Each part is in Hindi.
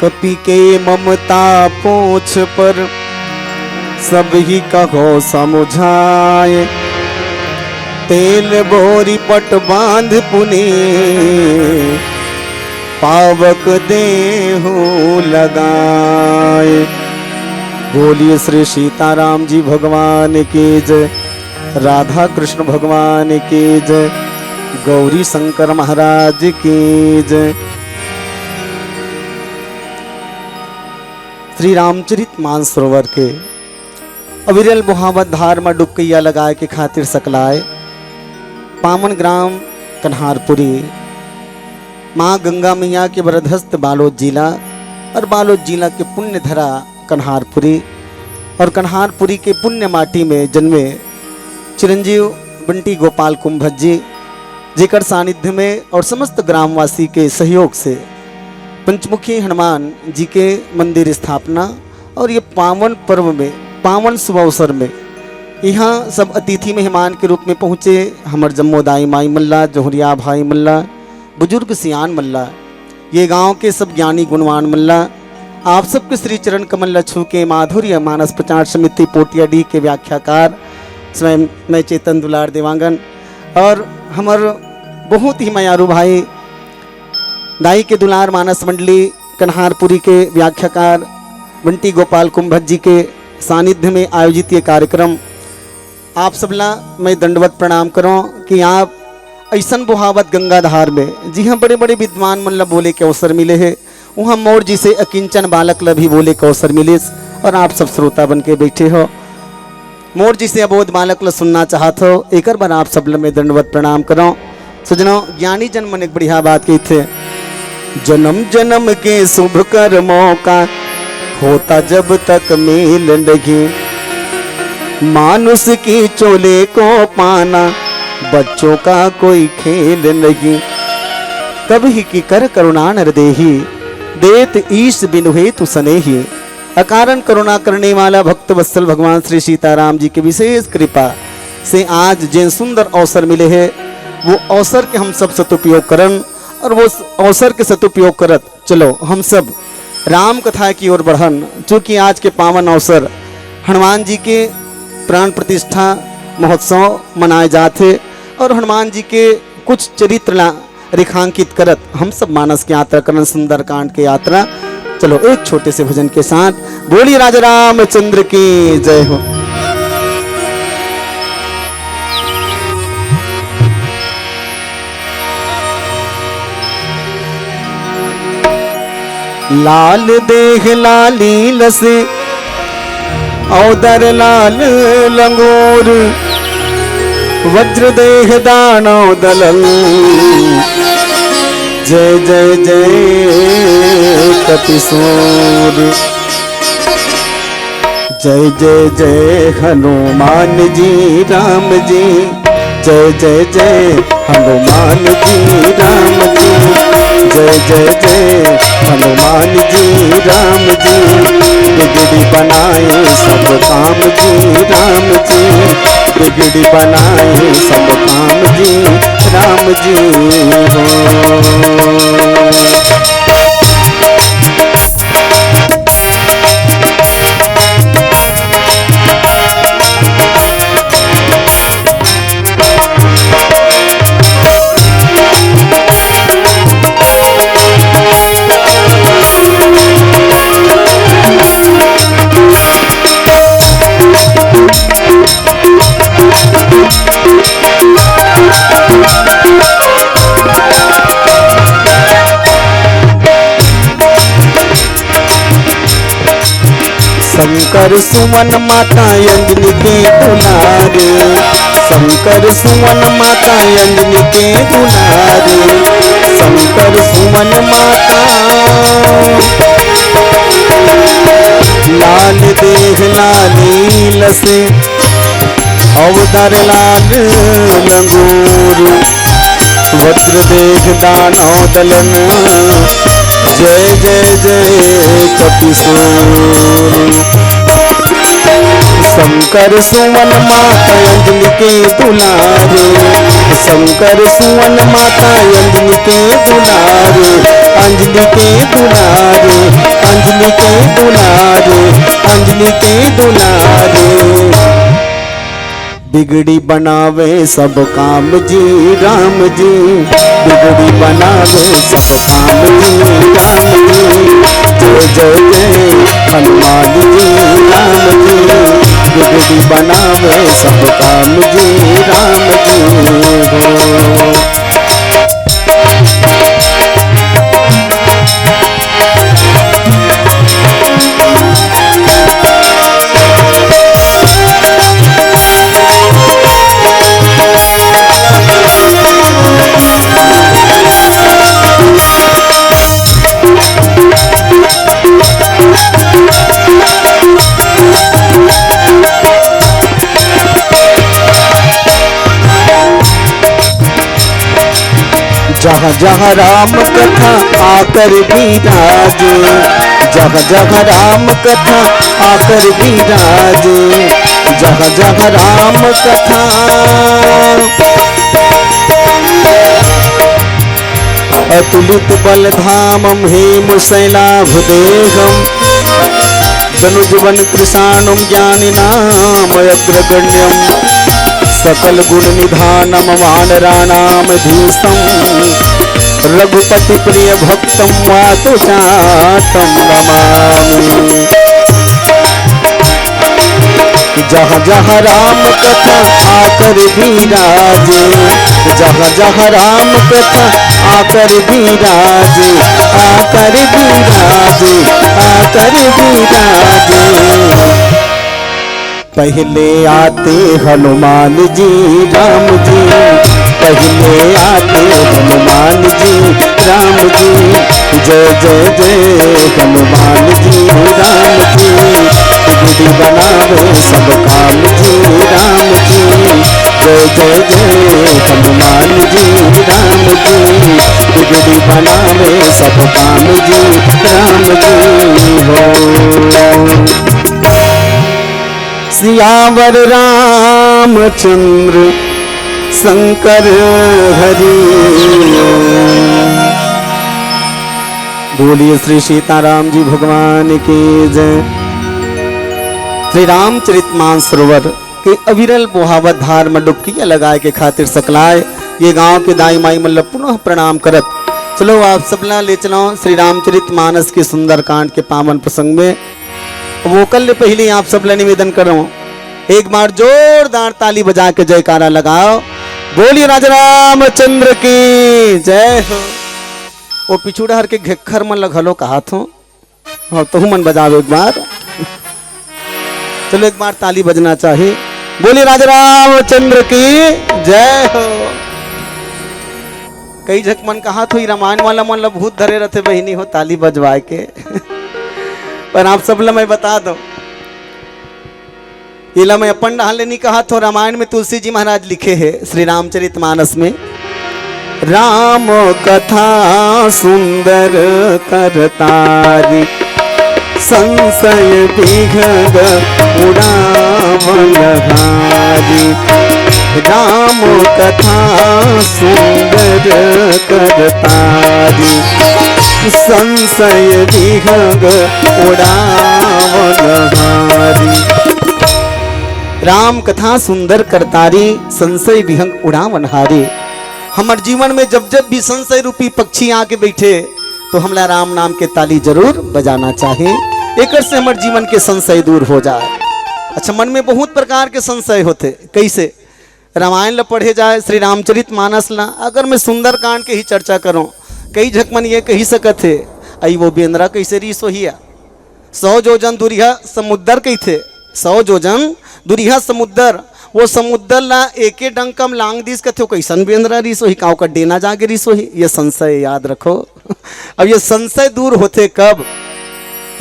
कपि के ममता पूछ पर सब ही कहो समुझाए। तेल बोरी पट बांध पुनि पावक देहु लगाए। बोलिए श्री सीताराम जी भगवान की जय, राधा कृष्ण भगवान की जय, गौरी शंकर महाराज की जय। श्री रामचरित मानसरोवर के अविरल बुहावत धार में डुबकैया लगाए के खातिर सकलाए पावन ग्राम कन्हारपुरी माँ गंगा मैया के वरदहस्त बालोद जिला और बालोद जिला के पुण्य धरा कन्हारपुरी और कन्हारपुरी के पुण्य माटी में जन्मे चिरंजीव बंटी गोपाल कुंभज जी, जेकर सानिध्य में और समस्त ग्रामवासी के सहयोग से पंचमुखी हनुमान जी के मंदिर स्थापना और ये पावन पर्व में पावन शुभ अवसर में यहाँ सब अतिथि मेहमान के रूप में पहुँचे हमर जम्मोदाई माई मल्ला, जोहरिया भाई मल्ला, बुजुर्ग सियान मल्ला, ये गांव के सब ज्ञानी गुणवान मल्ला, आप सबके श्री चरण कमल छू के माधुर्य मानस प्रचार समिति पोटिया डी के व्याख्याकार स्वयं मैं चेतन दुलार देवांगन और हमर बहुत ही मयारू भाई दाई के दुलार मानस मंडली कन्हारपुरी के व्याख्याकार बंटी गोपाल कुंभज जी के सानिध्य में आयोजित ये कार्यक्रम आप सबला मैं दंडवत प्रणाम करूं कि आप ऐसन बुहावत गंगाधार में जी हाँ बड़े बड़े विद्वान मन ला बोले के अवसर मिले है, वहाँ मोर जी से अकिंचन बालक ला भी बोले के अवसर मिले और आप सब श्रोता बन के बैठे हो। मोर जी से अबोध बालक ला सुनना चाहत हो, एक बार आप सब ला मैं दंडवत प्रणाम करूं। सजनों ज्ञानी जन मन एक बढ़िया बात कही थे, जन्म जन्म के शुभ कर्मों का होता जब तक मेल नहीं, मानुष की चोले को पाना बच्चों का कोई खेल नहीं। कभी की कर करुणा नर देही, देत ईश बिनु हेतु सनेही। अकारण करुणा करने वाला भक्त वत्सल भगवान श्री सीताराम जी के विशेष कृपा से आज जिन सुंदर अवसर मिले हैं वो अवसर के हम सब सदुपयोग करन और वो अवसर के सदुपयोग करत चलो हम सब राम कथा की ओर बढ़न। चूँकि आज के पावन अवसर हनुमान जी के प्राण प्रतिष्ठा महोत्सव मनाए जाते और हनुमान जी के कुछ चरित्र रेखांकित करत हम सब मानस की यात्रा करन सुंदर कांड की यात्रा। चलो एक छोटे से भजन के साथ बोलिए राजा रामचंद्र की जय हो। लाल देह लाली लसे औदर लाल लंगोर, वज्र देह दानव दलल, जय जय जय कपिसूर। जय जय जय हनुमान जी राम जी, जय जय जय हनुमान जी राम जी, जय जय जय हनुमान जी राम जी। बिगड़ी बनाए सब काम जी राम जी, बिगड़ी बनाए सब काम जी राम जी हो। शंकर सुमन माता अंजनी के दुलारे, शंकर सुमन माता अंजनी के दुलारे, शंकर सुमन माता लाल देह लाली लसे अवतार लाल लंगूर, वज्र देह दानव दलन, जय जय जय कपिसूर। शंकर सुमन माता अंजनी के दुलारे, शंकर सुमन माता अंजनी के दुलारे, अंजनी के दुलारे, दुलारे, अंजनी के दुलारे। बिगड़ी बनावे सब काम जी राम जी, बिगड़ी बनावे सब काम जी राम जी। जय जय जय हनुमान जी राम जी, बिगड़ी बनावे सब काम जी राम जी हो। जहाँ जहाँ राम कथा आकर विराजे, जहाँ जहाँ राम कथा आकर विराजे, जहाँ जहाँ राम कथा। अतुलित बल धामम हेम शैलाभदेहम, धनुजवन कृशाणम ज्ञानिनाम अग्रगण्यम। सकल गुण निधानम वानराणाम धीसम, रघुपति प्रिय भक्तम मातुजातम नमामि। जहाँ जहाँ राम कथा आकर विराजे, जहाँ जहाँ राम कथा आकर विराजे, आकर विराजे, आकर विराजे। पहले आते हनुमान जी राम जी, पहले आते हनुमान जी राम जी। जय जय जय हनुमान जी राम जी, बिगड़ी बनावे सब काम जी राम जी। जय जय जय हनुमान जी राम जी, बिगड़ी बनावे सब काम जी राम जी हो। सियावर रामचंद्र शंकर हरि। बोलिए श्री सीताराम जी भगवान की जय। श्री रामचरितमानस सरोवर के अविरल बोहावत धार में डुबकी लगाए के खातिर सकलाए ये गांव के दाई माई मतलब पुनः प्रणाम करत। चलो आप सबला ले चलो श्री रामचरितमानस के सुंदर कांड के पावन प्रसंग में। वो कल पहले आप सब निवेदन करो, एक बार जोरदार ताली बजा के जयकारा लगाओ। बोलिए राजा रामचंद्र की जय हो। वो पिछुड़ा हर के घेखर मन लगलो कहा थो और तो मन बजाओ एक बार। चलो एक बार ताली बजना चाहिए। बोलिए राजा रामचंद्र की जय हो। कई झक मन कहा थो रामायण वाला मन भूत धरे रहते बहिनी हो ताली बजवाए के। पर आप सब ला मैं बता दो, ये ला मैं अपन डाल नहीं कहा तो रामायण में तुलसी जी महाराज लिखे हैं श्री रामचरितमानस में। राम कथा सुंदर करतारी, संशय विघग उड़ावनहारी। राम कथा सुंदर करतारी, संशय विघग उड़ावनहारी। राम कथा सुंदर करतारी, संशय विहंग उड़ावनहारी। हमारे जीवन में जब जब भी संशय रूपी पक्षी आके बैठे तो हमला राम नाम के ताली जरूर बजाना चाहिए, एक से हमारे जीवन के संशय दूर हो जाए। अच्छा, मन में बहुत प्रकार के संशय होते, कैसे रामायण ला पढ़े जाए, श्री रामचरितमानस ला अगर मैं सुंदर कांड के ही चर्चा करूं, कई झकमन ये कही सकत है आई वो बेंद्रा कैसे री सोहिया 100 जोजन दुरिया समुद्र कही थे। 100 जोजन दुरिया समुद्र, वो समुद्र ला एके डंकम लांग दिस कथे कैसन बेंद्रा री सोही काव का डेना जाके री सोही। ये संशय याद रखो। अब ये संशय दूर होते कब,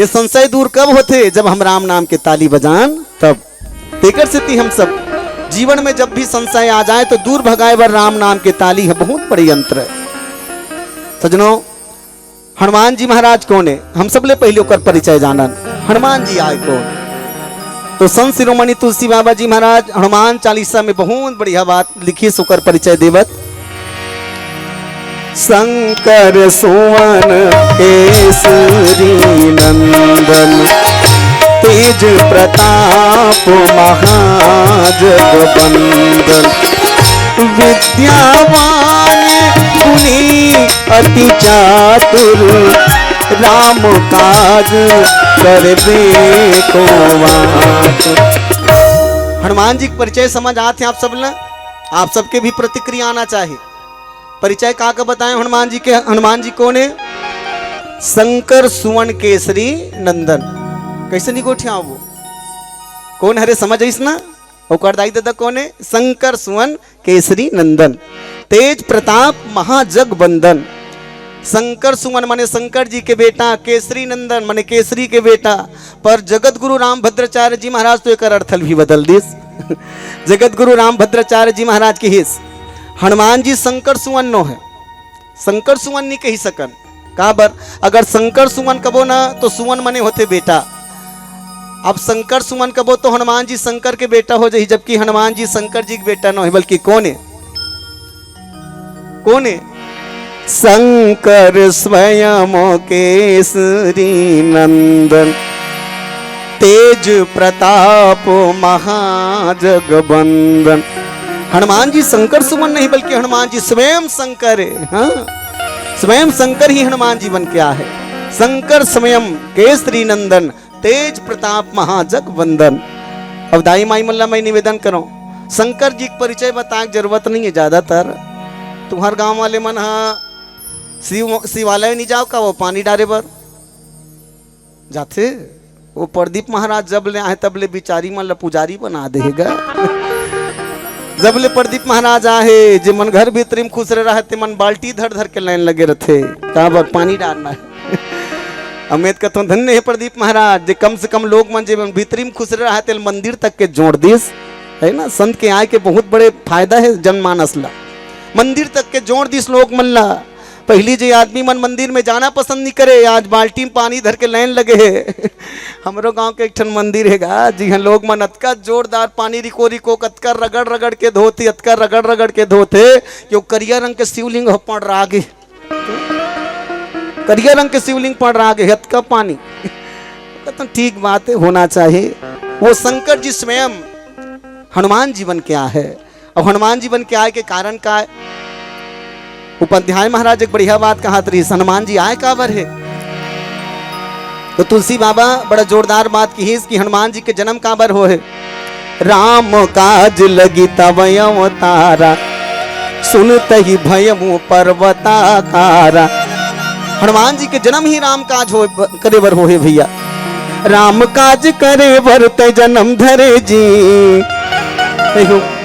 ये संशय दूर कब होते जब हम राम नाम के ताली बजान तब। तेकर से हम सब जीवन में जब भी संशय आ जाए तो दूर भगाए बर राम नाम के ताली है बहुत बड़ी यंत्र है। सजनों, हनुमान जी महाराज कौन है, हम सब ले पहले ओकर परिचय जानन। हनुमान जी आए कौन, तो संत शिरोमणि तुलसी बाबा जी महाराज हनुमान चालीसा में बहुत बढ़िया बात लिखी सुकर परिचय देवत। शंकर सुवन केसरी नंदन तेज प्रताप महाजगबंदन विद्यावान गुणी अति चातुर राम काज करबे को वातुर। हनुमान जी के परिचय समझ आते हैं आप सब ने? आप सबके भी प्रतिक्रिया आना चाहिए। परिचय का बताएं हनुमान जी के? हनुमान जी कौन है? शंकर सुवन केसरी नंदन। कैसे नहीं गोठिया वो कौन हरे समझ आईस ना? वो करदाई दादा कौन है? शंकर सुवन केसरी नंदन तेज प्रताप महाजगबंदन। शंकर सुमन माने शंकर जी के बेटा, केसरी नंदन माने केसरी के बेटा। पर जगत गुरु राम भद्राचार्य जी महाराज तो एक अर्थ भी बदल दिस जगत गुरु राम भद्राचार्य जी महाराज की हिस्स हनुमान जी शंकर सुमन नो है। शंकर सुमन नहीं कही सकन का बर? अगर शंकर सुमन कबो ना तो सुमन मने होते बेटा। अब शंकर सुमन कबो तो हनुमान जी शंकर के बेटा हो जाए, जबकि हनुमान जी शंकर जी के बेटा न हो, बल्कि कौन है? कौन है? शंकर स्वयं केसरी नंदन तेज प्रताप महाजगबंदन। हनुमान जी शंकर सुमन नहीं बल्कि हनुमान जी स्वयं शंकर है। हाँ, स्वयं शंकर ही हनुमान जी बन के आए। शंकर स्वयं केसरी नंदन तेज प्रताप महाजगबंदन। अब दाई माई मल्ला मैं निवेदन करो, शंकर जी का परिचय बताने की जरूरत नहीं है। ज्यादातर तुम्हार गांव वाले मन शिवालय नहीं जाओ का वो पानी डारे बर जाते। वो प्रदीप महाराज जब ले आए तब ले बिचारी मन ला पुजारी बना देगा। जब ले प्रदीप महाराज आए जे मन घर भीतर में खुश रहे ते मन बाल्टी धर धर के लाइन लगे रहते कहा बर पानी डालना है। अमित का तो धन्य है प्रदीप महाराज जे कम से कम लोग मन जे भीतरी में खुश रहे ते मंदिर तक के जोड़ दिस है ना। संत के आए के बहुत बड़े फायदा है जनमानस ला, मंदिर तक के जोड़ दिस लोग मन ला। पहली जो आदमी मन मंदिर में जाना पसंद नहीं करे, आज बाल्टी में पानी धर के लाइन लगे है। हमरो गांव के एक ठन मंदिर हैगा जी हाँ, लोग मन अतका जोरदार पानी रिको रिको अतका रगड़ रगड़ के धोते, अतका रगड़ रगड़ के धोते कि करिया रंग के शिवलिंग पड़ रहा आगे, करिया रंग के शिवलिंग पड़ रहा आगे अतका पानी। तो ठीक बात है, होना चाहिए। वो शंकर जी स्वयं हनुमान जी बन के आए है। अब हनुमान जी बन के आए के कारण का है? उपाध्याय महाराज एक बढ़िया बात कहा तरी, हनुमान जी आए काबर है? तो तुलसी बाबा बड़ा जोरदार बात की है कि हनुमान जी के जन्म काबर हो है। राम काज लगी तब अवतारा सुनत ही भयमु पर्वताकारा। हनुमान जी के जन्म ही राम काज हो करे बर हो है भैया। राम काज करे बर ते जन्म धरे जी,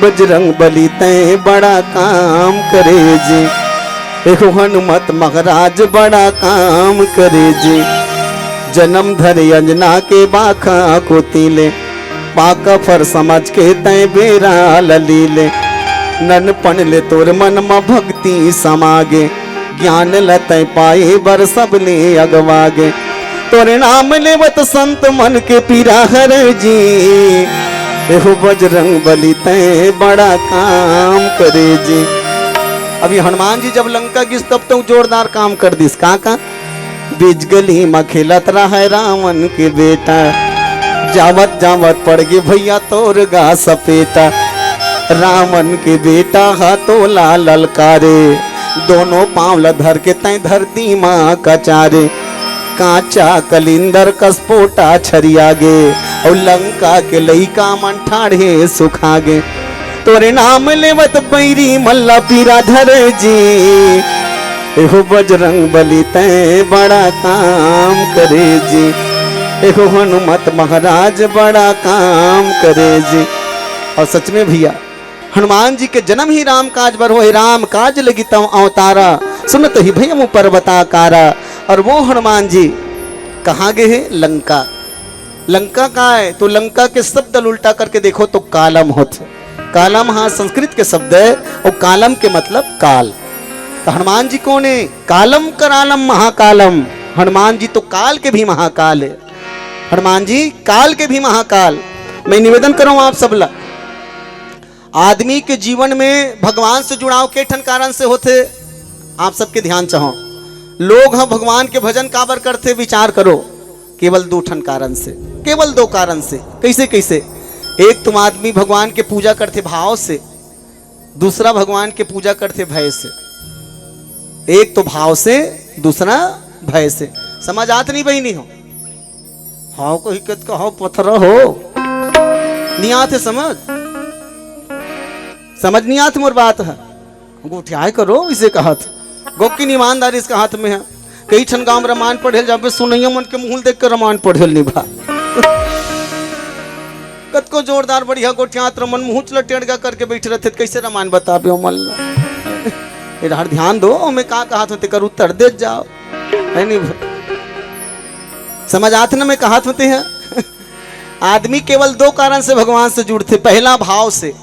बजरंग बली ते बड़ा काम करे जी। देखो हनुमत महाराज बड़ा काम करे जी। जन्म धरे अंजना के बाखा को तीले, पाका फर समझ के तय बेरा ललीले। नन पन ले तोर मन म भक्ति समागे, ज्ञान लतय पाए बर सब ले अगवागे। तोरे नाम लेवत संत मन के पीरा हर जी, देखो बजरंग बली तय बड़ा काम करे जी। अभी हनुमान जी जब लंका गिस तब तो जोरदार काम कर दिस का बीज गली में खेलत रहा है रावण के बेटा। जावत जावत पड़ गए भैया तोर गा सपेटा। रावण के बेटा हाथों ला ललकारे, दोनों पांव ला धर के तय धरती माँ कचारे। कांचा कलिंदर कसपोटा छरियागे, और लंका के लइका मन ठाढ़े सुखागे। तोरे नाम लेवत बैरी मल्ला पीरा धरे जी, एहो बजरंग बली तय बड़ा काम करे जी। एहो हनुमत महाराज बड़ा काम करे जी। और सच में भैया हनुमान जी के जन्म ही राम काज बर हो। राम काज लगी तव अवतारा सुनत ही भयमु पर्वताकारा। और वो हनुमान जी कहाँ गए हैं? लंका। लंका कहाँ है? तो लंका के शब्द उल्टा करके देखो तो कालम होते। कालम हाँ संस्कृत के शब्द है, और कालम के मतलब काल। तो हनुमान जी कौन है? कालम करालम महाकालम। हनुमान जी तो काल के भी महाकाल है। हनुमान जी काल के भी महाकाल। मैं निवेदन करूं आप सब ला, आदमी के जीवन में भगवान से जुड़ाव के ठन कारण से होते। आप सबके ध्यान चाहो, लोग हम भगवान के भजन काबर करते, विचार करो। केवल दो ठन कारण से, केवल दो कारण से। कैसे कैसे? एक तुम आदमी भगवान के पूजा करते भाव से, दूसरा भगवान के पूजा करते भय से। एक तो भाव से, दूसरा भय से। समझ आत नहीं बहनी हो? हाउ को हिकत का हाउ पत्थर हो नहीं आते समझ, समझ नहीं आती मोर बात है। गोठियाय करो इसे कहत, गोप की ईमानदारी इसका हाथ में है। कई ठन गांव रामायण पढ़े जाबे, सुनैया मन के मुंह देख कर रामायण पढ़े नहीं भा। कत को जोरदार बढ़िया गोठियात रमन मुंह लटेड़गा करके बैठे रहते, कैसे रामायण बताबे हो मन इधर ध्यान दो। मैं का कहा होते कर उत्तर दे जाओ, है नहीं? समझ आते ना मैं कहा होते हैं। आदमी केवल दो कारण से भगवान से जुड़ते, पहला भाव से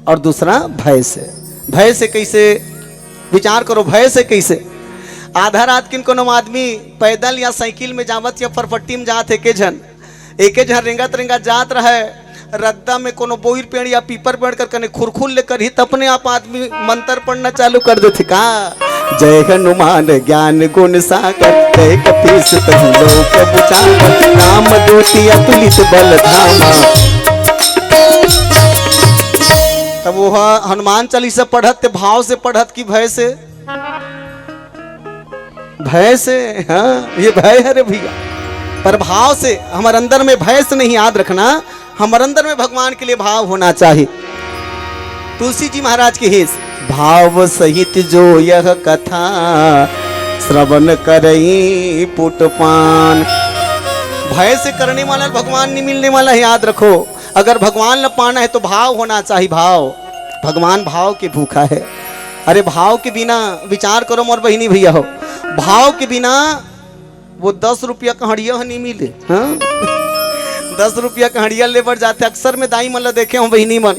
और दूसरा भय से। भय से कैसे? विचार करो, भय से कैसे? आधा रात किन कोनो आदमी पैदल या साइकिल में जावत या फरफट्टी में जात एके झन रेंगत रेंगत जात रहे, रद्दा में कोनो बोईर पेड़ या पीपर पेड़ कर कने खुरखुर लेकर ही तपने आप आदमी मंत्र पढ़ना चालू कर देते का। जय हनुमान ज्ञान गुण सागर, जय कपीस तहु लोक बुझावर, राम दूती अतुलित बल धामा। तब वो हनुमान चालीसा पढ़त भाव से पढ़त की भय से? भय से। हाँ ये भय है रे भैया, पर भाव से। हमारे अंदर में भय से नहीं, याद रखना, हमारे अंदर में भगवान के लिए भाव होना चाहिए। तुलसी जी महाराज के हिस, भाव सहित जो यह कथा श्रवण करई पुटपान। भय से करने वाला भगवान नहीं मिलने वाला है, याद रखो। अगर भगवान न पाना है तो भाव होना चाहिए, भाव। भगवान भाव के भूखा है। अरे भाव के बिना, विचार करो मोर बहिनी भैया हो, भाव के बिना वो 10 रुपया का हड़िया नहीं मिले। हाँ 10 रुपया का हड़ियल लेबर जाते, अक्सर में दाई मन देखे हो बहिनी मन,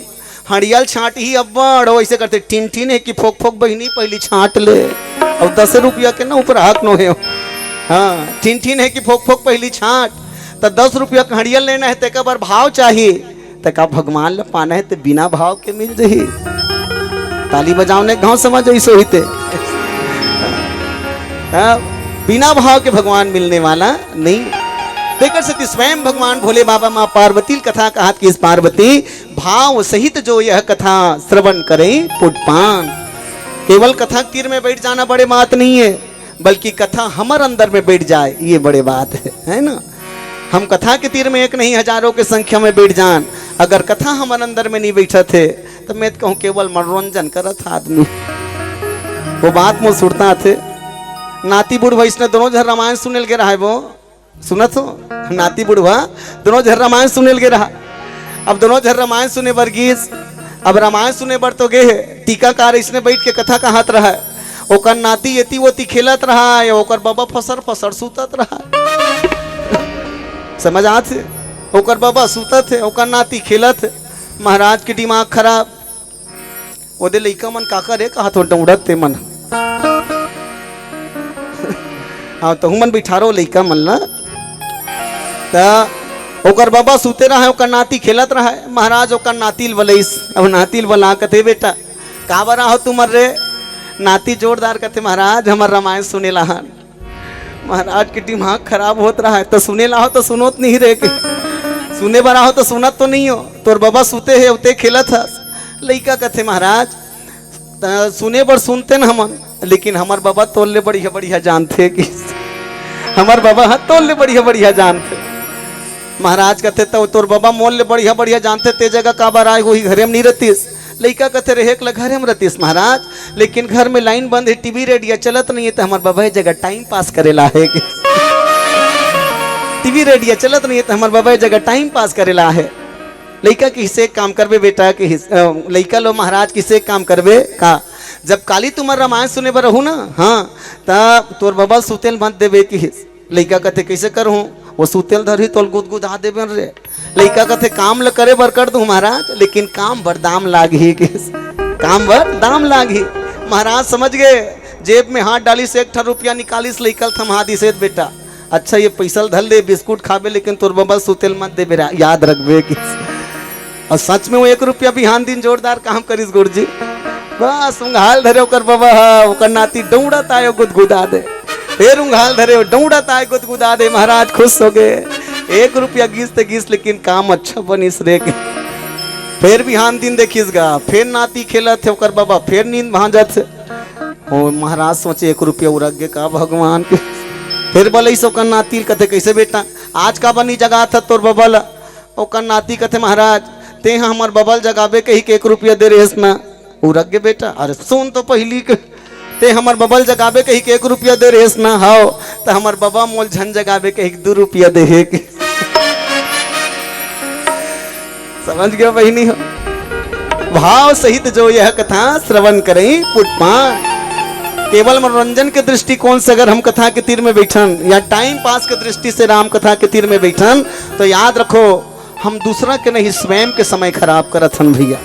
हड़ियल छाट ही अब्बड़ वैसे करते, टिन टिन है कि फोक फोक बहिनी पहली छाट ले, और 10 रुपया के ना ऊपर हक नो है। हाँ टिन टिन है कि फोक फोक पहली छाट, तो 10 रुपया का हड़ियल लेना है तो बार भाव चाहिए, तो भगवान ल पाना है तो बिना भाव के मिल जाही। ताली बजाओने गाँव समझ ऐसे होते, बिना भाव के भगवान मिलने वाला नहीं। देकर सती स्वयं भगवान भोले बाबा माँ पार्वती कथा कहत कि इस पार्वती भाव सहित जो यह कथा श्रवण करें पुटपान। केवल कथा तीर में बैठ जाना बड़े बात नहीं है, बल्कि कथा हमारे अंदर में बैठ जाए, ये बड़े बात है ना। हम कथा के तीर में एक नहीं हजारों के संख्या में बैठ जान, अगर कथा हमारे अंदर में नहीं बैठा थे तो मैं कहूँ केवल मनोरंजन करत आदमी। वो बात मुझ सुनता थे, नाती बुढ़ वैष्णव दोनों जन रामायण सुनल के रहा है, वो सुनत हो, नाती बुढ़वा दोनों जन रामायण सुनल के रहा। अब दोनों जन रामायण सुने वर्गीस, अब रामायण सुने बर तो गए टीकाकार इसने बैठ के कथा कहत रहा है, ओकर नाती येती वोती खेलत रहा है, ओकर बाबा फसर फसर सुतत रहा। समझ आत है? ओकर बाबा सुतत है, ओकर नाती खेलत है। महाराज के दिमाग खराब, ओदे लइका मन काकर है कहा तो डौड़त ते मन। हाँ तो मन बिठारो लइका मन ला, ओकर बाबा सुते रहा है, ओकर नाती खेलत रहा है। महाराज ओकर नातिल बलैस, अब नातिल बला कथे बेटा का बरा हो तुमर रे? नाती जोरदार कथे महाराज हमार रामायण सुने लाहन। महाराज के दिमाग खराब होत रहा है, तो सुने ला हो तो सुनोत नहीं रे के, सुने बरा हो तो सुनत तो नहीं हो, तोर बाबा सुते है उते खेलत है। लइका कथे महाराज सुने बर सुनते न हमन, लेकिन हमार बाबा तोल ले बढ़िया बढ़िया जानते कि हमार बाबा हाथ तोल ले बढ़िया बढ़िया जानते। महाराज कहते तो तोर बाबा मोल ले बढ़िया बढ़िया जानते, ते जगह का बार आए वही घरे में नहीं रहतीस। लइका कहते रहे घरे में रहतीस महाराज, लेकिन घर में लाइन बंद है, टीवी रेडियो चलत नहीं है, तो हमार बाबा जगह टाइम पास करेला है। टीवी रेडियो चलत नहीं है तो हमार बाबा जगह टाइम पास करेला है। लइका के हिस्से काम करबे बेटा के लइका लो महाराज किसे काम करबे का, जब काली तुम्हार रामायण सुने बर रहू ना, हाँ तब तोर बाबा सुतेल मत देवे की हिस। लइका कहते कैसे करूँ? वो सुतेल धरी तोल गुदगुदा देवे रे। लइका कहते काम ल करे बर कर दूं महाराज, लेकिन काम बर दाम लागी के, काम बर दाम लागी। महाराज समझ गए, जेब में हाथ डाली से 1 रुपया निकालिस, लइका थमा दी से बेटा अच्छा ये पैसा धर ले बिस्कुट खाबे, लेकिन तोर बाबा सुतेल मत दे बेरा, याद रखबे कि। और सच में वो 1 रुपया बिहान दिन जोरदार काम करिस गुरुजी। बस उंघाल धरे ओकर बाबा ओकर नाती दौड़त आयो गुदगुदा दे, फिर उंघाल धरे दौड़त आए गुदगुदा दे। महाराज खुश हो गए, 1 रुपया घीसते घीस लेकिन काम अच्छा बनिस रे के। फिर बिहान दिन देखिस गा, फिर नाती खेलत थे ओकर बाबा, फिर नींद भांजत हो। महाराज सोचे 1 रुपया उड़ग गे का भगवान के। फिर बोले सो ओकर नाती कथे कैसे बेटा आज का बनी जगा था तोर बबल। ओकर नाती कथे महाराज ते हमर बबल जगाबे कही के 1 रुपया दे रहे ना। उड़ग गे बेटा, अरे सुन तो पहली के ते हमर बबल जगाबे कही के 1 रुपया दे रहे ना। हाओ तो हमर बाबा मोल झन जगाबे कही 2 रुपया दे के। समझ गया बहिनी हो। भाव सहित जो यह कथा श्रवण करें पुष्पान। केवल मनोरंजन के दृष्टिकोण से अगर हम कथा के तीर में बैठन या टाइम पास के दृष्टि से राम कथा के तीर में बैठन तो याद रखो हम दूसरा के नहीं स्वयं के समय खराब करत हन भैया।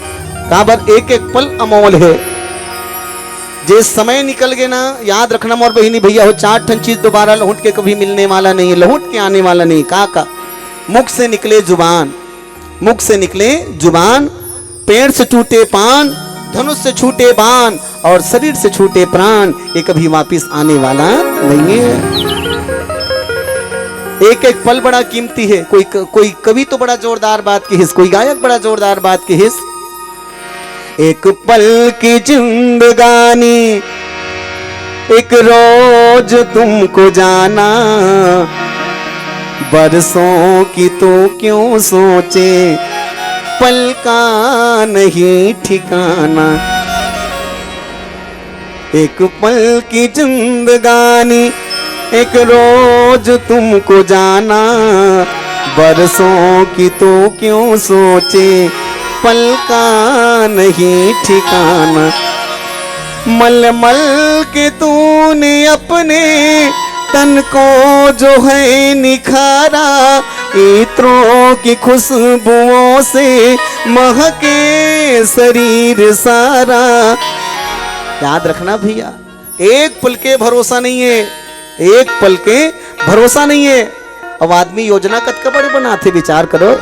काबर एक एक पल अमोल है, जे समय निकल गए ना याद रखना मोर बहिनी भैया हो। 4 ठन चीज दोबारा लौट के कभी मिलने वाला नहीं है, लौट के आने वाला नहीं। का मुख से निकले जुबान, मुख से निकले जुबान, पेड़ से टूटे पान, धनुष से छूटे बाण और शरीर से छूटे प्राण, ये कभी वापिस आने वाला नहीं है। एक एक पल बड़ा कीमती है। कोई कवि तो बड़ा जोरदार बात की हिस्स, कोई गायक बड़ा जोरदार बात की हिस्स। एक पल की जिंदगानी एक रोज तुमको जाना, बरसों की तो क्यों सोचे पल का नहीं ठिकाना। एक पल की जिंदगानी एक रोज तुमको जाना, बरसों की तो क्यों सोचे पल का नहीं ठिकाना। मल मल के तूने अपने तन को जो है निखारा, इत्रों की खुशबुओं से महके शरीर सारा। याद रखना भैया एक पल के भरोसा नहीं है, एक पल के भरोसा नहीं है। अब आदमी योजना कत का बड़े बनाते, विचार करो।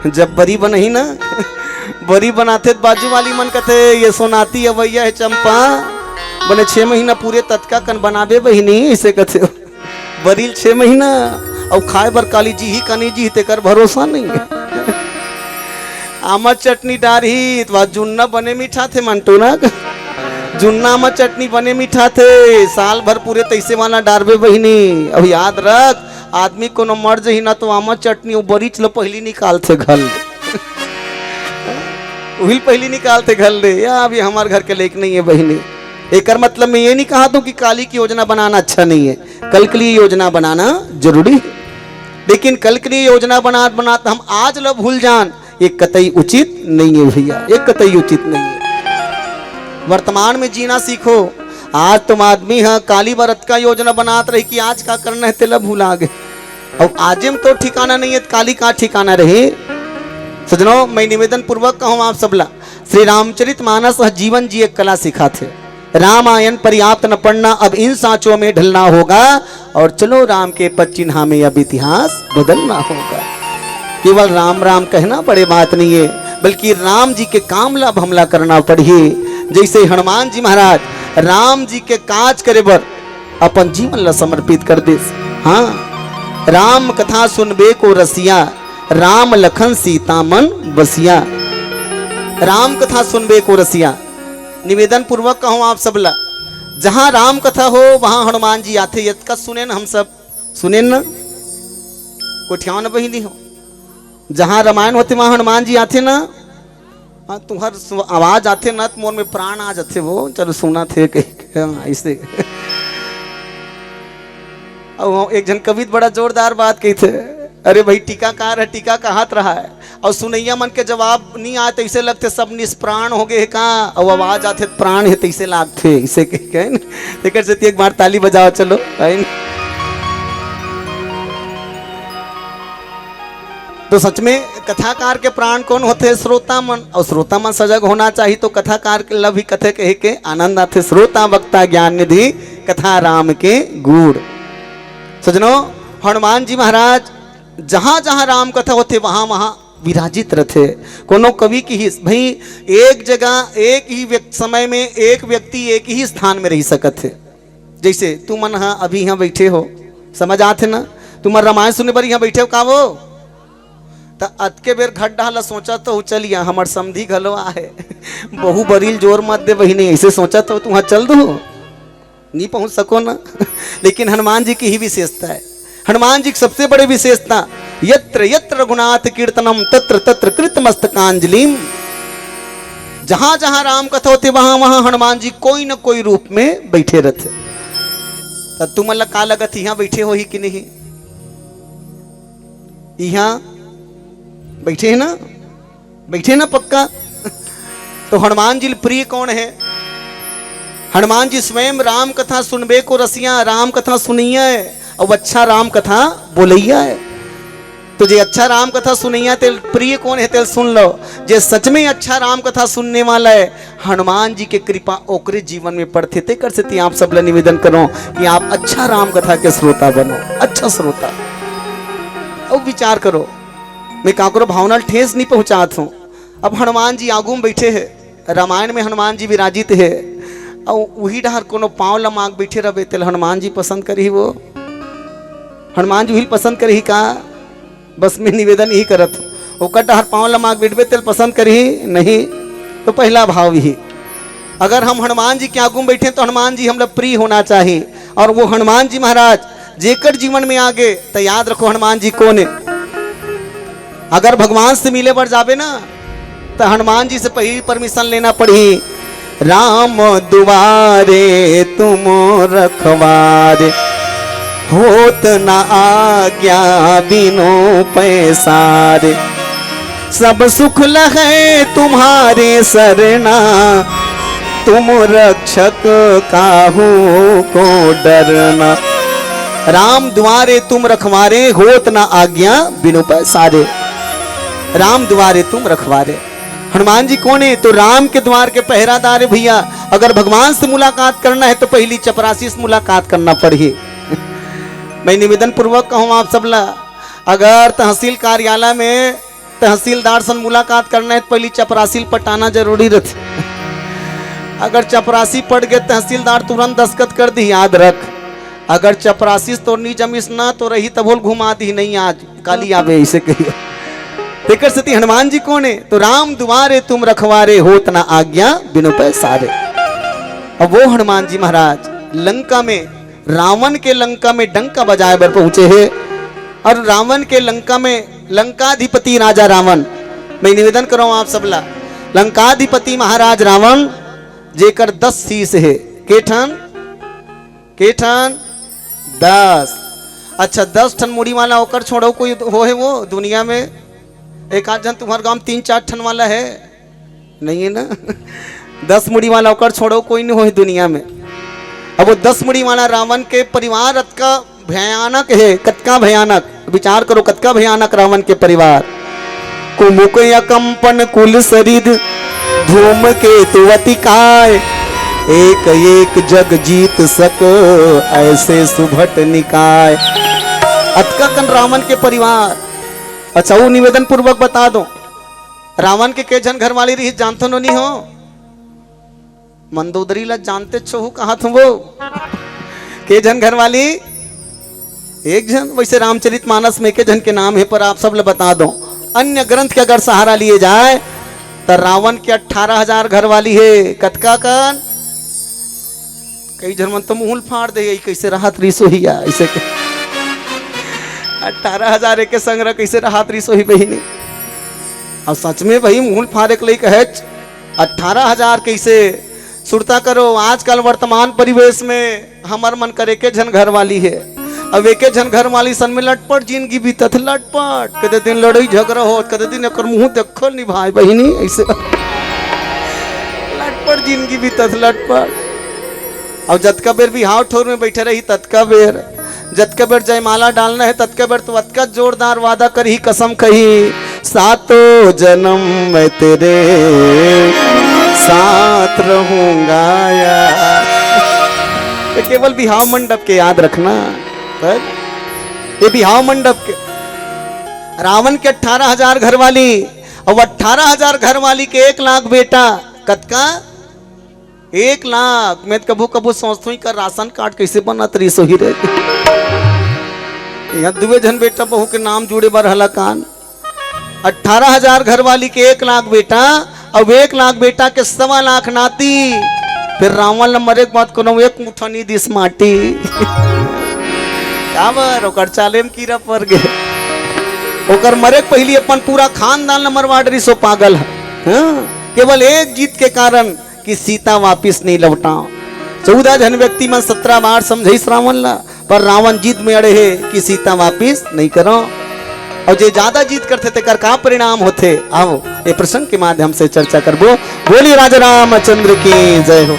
जब बरी बनही ना बरी बनाते बाजू वाली मन कथे ये सोनाती अवैया है चंपा बने 6 महीना पूरे तत्का कन बनाबे बहिनी, इसे कथे बरील 6 महीना और खाए बर काली जी ही कनी जी तेकर भरोसा नहीं है। आमर चटनी डारही तो जुन्ना बने मीठा थे मंटो ना, जुन्ना आमर चटनी बने मीठा थे, साल भर पूरे तैसे वाला डारबे बहिनी। अब याद रख आदमी को न मर जही ना तो आमर चटनी वो बरी चलो पहली निकालते घल उहिल पहली निकालते घल दे। या अभी हमारे घर के लेक नहीं है बहिनी। एक मतलब मैं ये नहीं कहा तो कि काली की योजना बनाना अच्छा नहीं है, कल के लिए योजना बनाना जरूरी है। लेकिन कल के लिए योजना बना हम आज लो भूल जान, ये कतई उचित नहीं है भैया, ये कतई उचित नहीं है। वर्तमान में जीना सीखो। आज तुम आदमी है काली व्रत का योजना बनाते रही कि आज का करना है तेला भूला गए। और आज में तो ठिकाना नहीं है, काली का ठिकाना रहे। सजनों मैं निवेदन पूर्वक कहूँ आप सबला, श्री रामचरितमानस जीवन जी एक कला सिखाते। रामायण पर्याप्त न पढ़ना, अब इन सांचों में ढलना होगा और चलो राम के पद चिन्हा में अब इतिहास बदलना होगा। केवल राम राम कहना बड़े बात नहीं है, बल्कि राम जी के काम ला हमला करना पड़िए। जैसे हनुमान जी महाराज राम जी के काज करे बर अपन जीवन ला समर्पित कर दे। हाँ राम कथा सुनबे को रसिया, राम लखन सीता मन बसिया। राम कथा सुनबे को रसिया, निवेदन पूर्वक कहूँ आप सबला, जहाँ राम कथा हो वहाँ हनुमान जी आते। यद का सुने न हम सब सुने न कोई ठियाव न बही नहीं हो। जहाँ रामायण होते वहाँ हनुमान जी आते ना, हाँ तुम्हार आवाज आते ना तो मोर में प्राण आ जाते। वो चलो सुना थे ऐसे। और एक जन कवि बड़ा जोरदार बात कही थे, अरे भाई टीकाकार है टीका का हाथ रहा है और सुनैया मन के जवाब नहीं आते, इसे लगते सब निष्प्राण हो गए कहाँ, और आवाज आते प्राण है तैसे लागते इसे कह से एक बार ताली बजाओ चलो। तो सच में कथाकार के प्राण कौन होते? श्रोता मन। और श्रोता मन सजग होना चाहिए। तो कथाकार के लभ ही कथे कहे के आनंद आते। श्रोता वक्ता ज्ञान निधि कथा राम के गुड़। सजनों हनुमान जी महाराज जहाँ जहाँ राम कथा होते वहाँ वहाँ विराजित रथे। कोनो कवि की ही भाई एक जगह एक ही समय में एक व्यक्ति एक ही स्थान में रह सकत है। जैसे तुम मन हाँ अभी यहाँ बैठे हो, समझ आते ना, तुम रामायण सुनने पर यहाँ बैठे हो का वो तो अतके बेर घट डाला सोचा तो चलिया हमार समधी घलो आहे बहु बरील जोर मत दे बहिनी, ऐसे सोचा तो तुम चल दो नहीं पहुंच सको ना। लेकिन हनुमान जी की ही विशेषता है। हनुमान जी की सबसे बड़ी विशेषता यत्र यत्र रघुनाथ कीर्तनम तत्र तत्र कृतमस्तकांजलिम। जहां जहां राम कथा होते वहां वहां हनुमान जी कोई न कोई रूप में बैठे रहते। तब तुम अल्लाह का लगत यहाँ बैठे हो ही कि नहीं, यहाँ बैठे है ना, बैठे ना पक्का। तो हनुमान जी प्रिय कौन है? हनुमान जी स्वयं राम कथा सुनबे को रसिया, राम कथा सुनिया है और अच्छा राम कथा बोलैया है। तो जे अच्छा राम कथा सुनैया तेल प्रिय कौन है तेल सुन लो। जे सच में अच्छा राम कथा सुनने वाला है हनुमान जी के कृपा ओकरे जीवन में पड़ते थे। कर सकती आप सब निवेदन करो कि आप अच्छा राम कथा के श्रोता बनो, अच्छा श्रोता। अब विचार करो, मैं काकरो भावना ठेस नहीं पहुंचाता हूँ। अब हनुमान जी आगू में बैठे हैं, रामायण में हनुमान जी विराजित है और वही डहर कोनो पाँव लमाग बैठे रहे तेल हनुमान जी पसंद करी, वो हनुमान जी वही पसंद करी का। बस मैं निवेदन यही करत हूँ, ओकर डहर पाँव लमाग बैठबे तेल पसंद करी नहीं। तो पहला भाव यही, अगर हम हनुमान जी के आगू में बैठे तो हनुमान जी हम लोग प्रिय होना चाहिए। और वो हनुमान जी महाराज जेकर जीवन में आगे तो याद रखो हनुमान जी कौन है। अगर भगवान से मिले बढ़ जाबे ना तो हनुमान जी से पहली परमिशन लेना पड़ी। राम दुआरे तुम रखवारे, होत न आज्ञा बिनु पैसारे। सब सुख लहे तुम्हारे सरना, तुम रक्षक काहू को डरना। राम द्वारे तुम रखवारे, होत न आज्ञा बिनु पैसारे। राम द्वारे तुम रखवारे। हनुमान जी कौन है? तो राम के द्वार के पहरादार है भैया। अगर भगवान से मुलाकात करना है तो पहली चपरासी से मुलाकात करना पड़े। मैं निवेदन पूर्वक कहूँ आप सबला, अगर तहसील कार्यालय में तहसीलदार से मुलाकात करना है तो पहली चपरासी पटाना जरूरी रहती। अगर चपरासी पड़ गए तहसीलदार तुरंत दस्तखत कर दी, याद रख। अगर चपरासी तो नहीं जमीस ना तो रही तबोल घुमा दी नहीं, आज काली आवे ऐसे कहिए। देकर सती हनुमान जी कौन है? तो राम दुआरे तुम रखवारे, होत ना आज्ञा बिनु पैसारे। अब वो हनुमान जी महाराज लंका में, रावण के लंका में डंका बजाए बर पहुंचे हैं। और रावण के लंका में लंकाधिपति राजा रावण, मैं निवेदन करूं आप सबला, लंकाधिपति महाराज रावण जेकर 10 शीश है। केठन केठन 10। अच्छा 10 ठन मुड़ी वाला होकर छोड़ो कोई हो है वो दुनिया में? एक आध जन तुम्हारे गांव 3-4 ठन वाला है नहीं है ना। 10 मुड़ी वाला होकर छोड़ो कोई नहीं हो है दुनिया में। अब वो 10 मुड़ी वाला रावण के परिवार अतका भयानक है, कतका भयानक। विचार करो कतका भयानक रावण के परिवार। कुमुक कंपन कुल सरिद धूम के तुवती काय, एक एक जग जीत सक ऐसे सुभट निकाय। अतका कन रावण के परिवार। अच्छा वो निवेदन पूर्वक बता दो, रावण के जन घर वाली रही जानते नहीं हो? मंदोदरी ला जानते छो कहा तुम वो के जन घर वाली? एक जन। वैसे रामचरितमानस में के जन के नाम है पर आप सब ले बता दो। अन्य ग्रंथ के अगर सहारा लिए जाए तो रावण के 18,000 घर वाली है। कतका कन कई जन मन तो मुंह फाड़ दे कैसे राहत रिसो ही ऐसे 18,000 के संग्रह कैसे राहत रिसो ही बहिनी। और सच में भाई मुंह फाड़े के लिए कहे 18,000 कैसे सुरता करो। आजकल वर्तमान परिवेश में हमार मन करे के झन घर वाली है। अब एक झन घर वाली सन में लटपट जिंदगी बीतत, लटपट कदे दिन लड़ाई झगड़ा हो, कदे दिन एकर मुंह देखल नहीं भाई बहिनी ऐसे लटपट जिंदगी बीतत लटपट। और जतका बेर बिहाव ठोर में बैठे रही ततका बेर, जतका बेर जयमाला डालना है ततका बेर तो अतका जोरदार वादा कर ही कसम कही, सातों जन्म मैं तेरे साथ रहूंगा यार। तो केवल बिहाव मंडप के याद रखना, पर ये बिहाव मंडप के। रावण के 18,000 घर वाली और 18,000 घर वाली के 1 लाख बेटा कतका 1 लाख। मैं कबू कबू सोचता हूँ का राशन कार्ड कैसे बनत रही सो ही रहे यहाँ दुए जन बेटा बहू के नाम जुड़े बर हला कान। 18,000 घर वाली के 1 लाख बेटा और 1 लाख बेटा के 1.25 लाख नाती। फिर रावण ने मरे के बाद कोनो 1 मुठा नहीं दिस माटी क्या बर ओकर चाले में कीड़ा पड़ गए। ओकर मरे के पहले अपन पूरा खानदान न मरवा डरी सो पागल है। हाँ? केवल एक जीत के कारण कि सीता वापिस नहीं लौटा। 14 जन व्यक्ति में 17 बार समझे रावण ला, पर रावण जीत में अड़े है कि सीता वापिस नहीं करो। और जो ज्यादा जीत करते थे कर का परिणाम होते आओ ये प्रसंग के माध्यम से चर्चा करबो। बोली राजा रामचंद्र की जय हो।